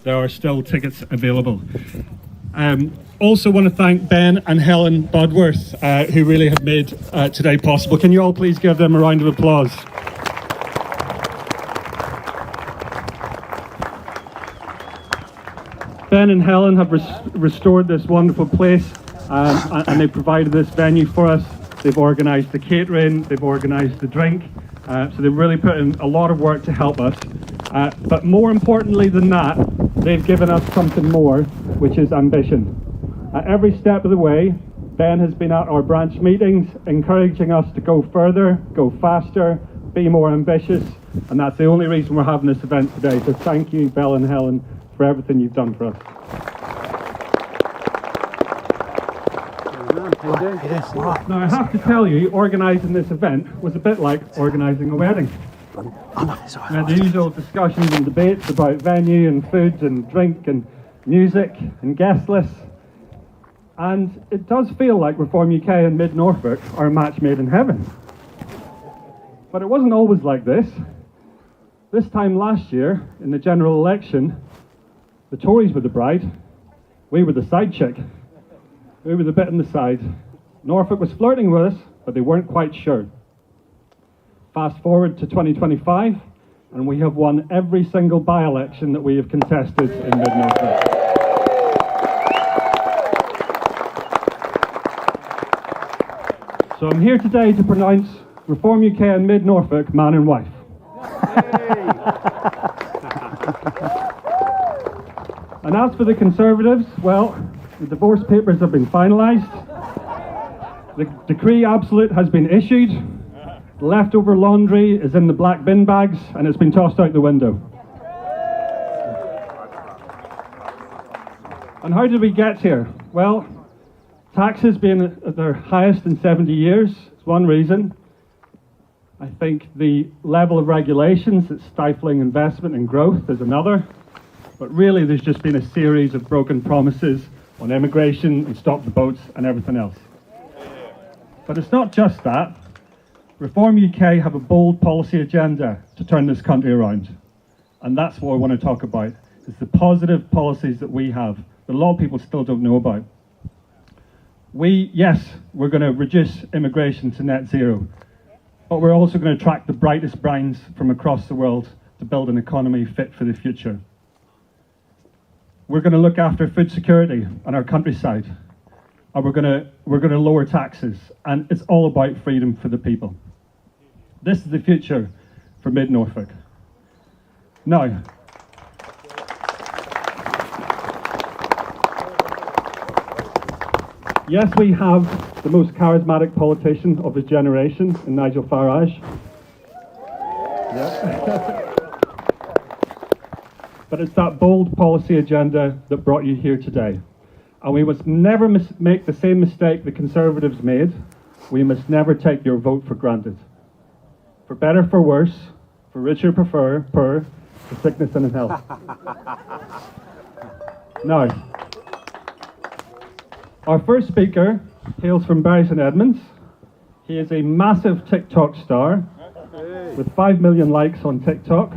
there are still tickets available. Also want to thank Ben and Helen Budworth, who really have made today possible. Can you all please give them a round of applause? Ben and Helen have restored this wonderful place, and they've provided this venue for us. They've organised the catering, they've organised the drink, so they've really put in a lot of work to help us. But more importantly than that, they've given us something more, which is ambition. At every step of the way, Ben has been at our branch meetings, encouraging us to go further, go faster, be more ambitious, and that's the only reason we're having this event today. So thank you, Belle and Helen, for everything you've done for us. Now I have to tell you, organising this event was a bit like organising a wedding. We had the usual discussions and debates about venue and food and drink and music and guest lists. And it does feel like Reform UK and Mid Norfolk are a match made in heaven. But it wasn't always like this. This time last year, in the general election, the Tories were the bride, we were the side chick. We were the bit on the side. Norfolk was flirting with us, but they weren't quite sure. Fast forward to 2025, and we have won every single by-election that we have contested in Mid Norfolk. So I'm here today to pronounce Reform UK and Mid Norfolk man and wife. And as for the Conservatives, well, the divorce papers have been finalised. The decree absolute has been issued. The leftover laundry is in the black bin bags and it's been tossed out the window. And how did we get here? Well, taxes being at their highest in 70 years is one reason. I think the level of regulations that's stifling investment and growth is another. But really there's just been a series of broken promises on immigration and stop the boats and everything else. But it's not just that. Reform UK have a bold policy agenda to turn this country around. And that's what I want to talk about. It's the positive policies that we have that a lot of people still don't know about. We're going to reduce immigration to net zero, but we're also going to attract the brightest brains from across the world to build an economy fit for the future. We're going to look after food security on our countryside, and we're going to lower taxes, and it's all about freedom for the people. This is the future for Mid Norfolk. Now, yes, we have the most charismatic politician of his generation in Nigel Farage. Yeah. But it's that bold policy agenda that brought you here today. And we must never make the same mistake the Conservatives made. We must never take your vote for granted. For better, for worse, for richer, for poor, for sickness and in health. Now, our first speaker hails from Bury St Edmunds. He is a massive TikTok star with 5 million likes on TikTok.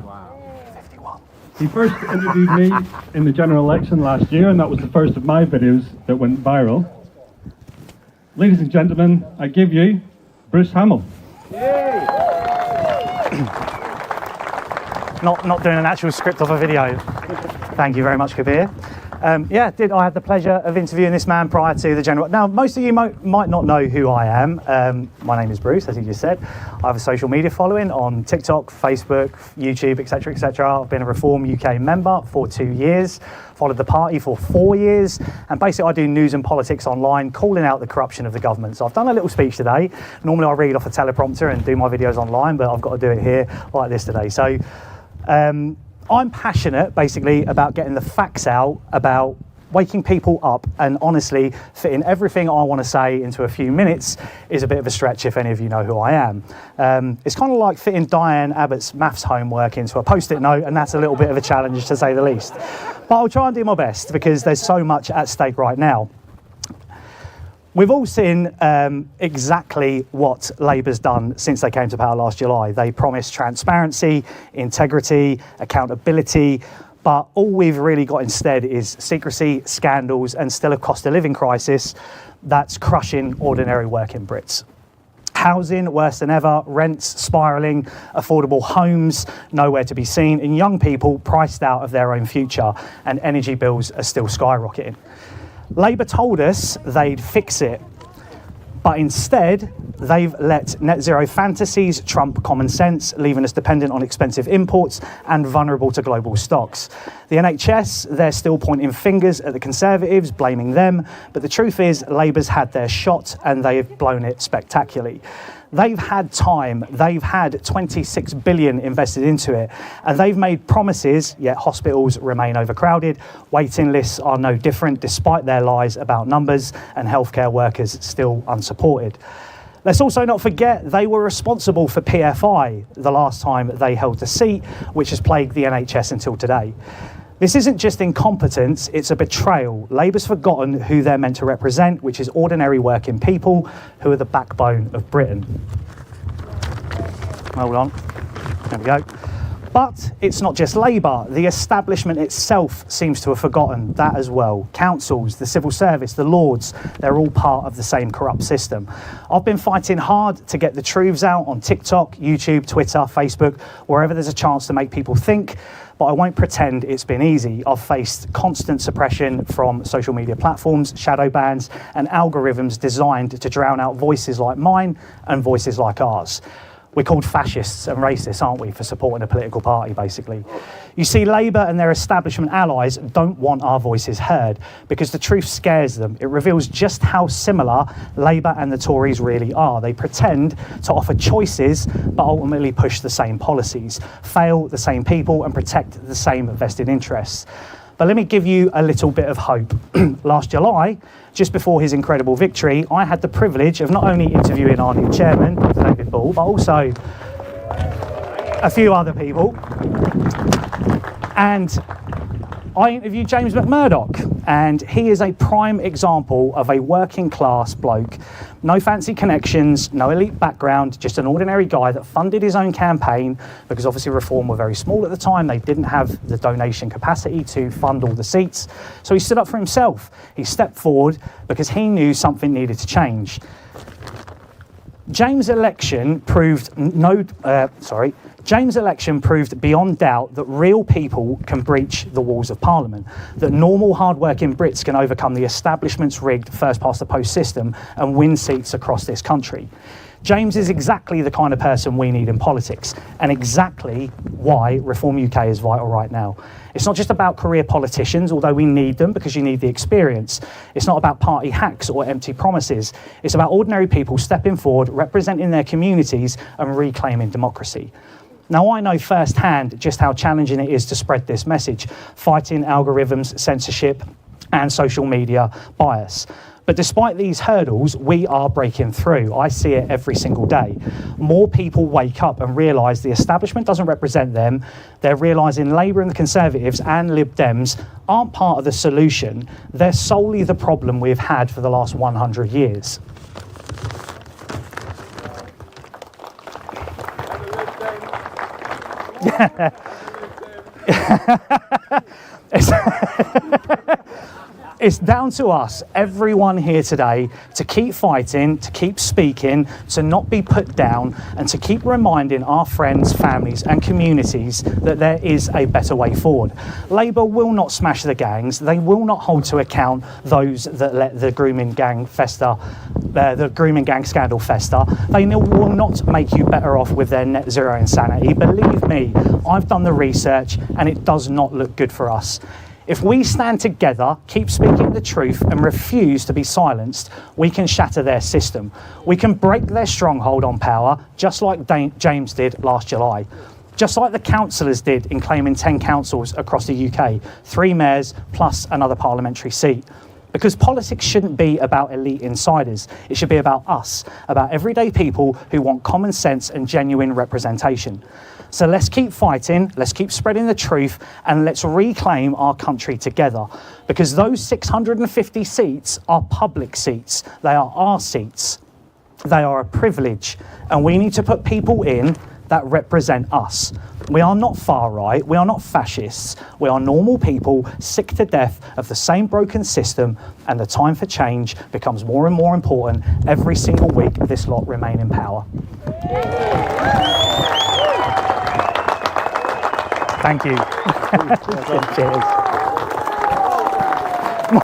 He first interviewed me in the general election last year, and that was the first of my videos that went viral. Ladies and gentlemen, I give you Bruce Hamill. Not doing an actual script of a video. Thank you very much, Kabir. I had the pleasure of interviewing this man prior to the general. Now, most of you might not know who I am. My name is Bruce, as you just said. I have a social media following on TikTok, Facebook, YouTube, etc., etc. I've been a Reform UK member for 2 years, followed the party for 4 years, and basically I do news and politics online, calling out the corruption of the government. So I've done a little speech today. Normally I read off a teleprompter and do my videos online, but I've got to do it here like this today. So I'm passionate, basically, about getting the facts out, about waking people up, and honestly, fitting everything I want to say into a few minutes is a bit of a stretch if any of you know who I am. It's kind of like fitting Diane Abbott's maths homework into a post-it note, and that's a little bit of a challenge, to say the least. But I'll try and do my best, because there's so much at stake right now. We've all seen exactly what Labour's done since they came to power last July. They promised transparency, integrity, accountability, But all we've really got instead is secrecy, scandals, and still a cost of living crisis that's crushing ordinary working Brits. Housing worse than ever, rents spiralling, affordable homes nowhere to be seen, and young people priced out of their own future, and energy bills are still skyrocketing. Labour told us they'd fix it, but instead they've let net zero fantasies trump common sense, leaving us dependent on expensive imports and vulnerable to global stocks. The NHS, they're still pointing fingers at the Conservatives, blaming them, but the truth is Labour's had their shot and they've blown it spectacularly. They've had time, they've had 26 billion invested into it, and they've made promises, yet hospitals remain overcrowded, waiting lists are no different despite their lies about numbers, and healthcare workers still unsupported. Let's also not forget they were responsible for PFI the last time they held the seat, which has plagued the NHS until today. This isn't just incompetence, it's a betrayal. Labour's forgotten who they're meant to represent, which is ordinary working people who are the backbone of Britain. Hold on, there we go. But it's not just Labour, the establishment itself seems to have forgotten that as well. Councils, the civil service, the Lords, they're all part of the same corrupt system. I've been fighting hard to get the truths out on TikTok, YouTube, Twitter, Facebook, wherever there's a chance to make people think, but I won't pretend it's been easy. I've faced constant suppression from social media platforms, shadow bans, and algorithms designed to drown out voices like mine and voices like ours. We're called fascists and racists, aren't we, for supporting a political party, basically. You see, Labour and their establishment allies don't want our voices heard because the truth scares them. It reveals just how similar Labour and the Tories really are. They pretend to offer choices, but ultimately push the same policies, fail the same people, and protect the same vested interests. But let me give you a little bit of hope. Last July, just before his incredible victory, I had the privilege of not only interviewing our new chairman, Dr. David Ball, but also a few other people. And I interviewed James McMurdoch, and he is a prime example of a working class bloke. No fancy connections, no elite background, just an ordinary guy that funded his own campaign because obviously Reform were very small at the time. They didn't have the donation capacity to fund all the seats. So he stood up for himself. He stepped forward because he knew something needed to change. James' election proved beyond doubt that real people can breach the walls of Parliament, that normal hard-working Brits can overcome the establishment's rigged first-past-the-post system and win seats across this country. James is exactly the kind of person we need in politics, and exactly why Reform UK is vital right now. It's not just about career politicians, although we need them because you need the experience. It's not about party hacks or empty promises. It's about ordinary people stepping forward, representing their communities and reclaiming democracy. Now, I know firsthand just how challenging it is to spread this message, fighting algorithms, censorship, and social media bias. But despite these hurdles, we are breaking through. I see it every single day. More people wake up and realise the establishment doesn't represent them. They're realising Labour and the Conservatives and Lib Dems aren't part of the solution. They're solely the problem we've had for the last 100 years. It's down to us, everyone here today, to keep fighting, to keep speaking, to not be put down, and to keep reminding our friends, families and communities that there is a better way forward. Labour will not smash the gangs. They will not hold to account those that let the grooming gang scandal fester. They will not make you better off with their net zero insanity. Believe me, I've done the research and it does not look good for us. If we stand together, keep speaking the truth and refuse to be silenced, we can shatter their system. We can break their stronghold on power, just like James did last July. Just like the councillors did in claiming 10 councils across the UK, 3 mayors plus another parliamentary seat. Because politics shouldn't be about elite insiders. It should be about us, about everyday people who want common sense and genuine representation. So let's keep fighting, let's keep spreading the truth, and let's reclaim our country together. Because those 650 seats are public seats. They are our seats. They are a privilege. And we need to put people in that represent us. We are not far right, we are not fascists, we are normal people sick to death of the same broken system, and the time for change becomes more and more important every single week this lot remain in power. Thank you. Cheers.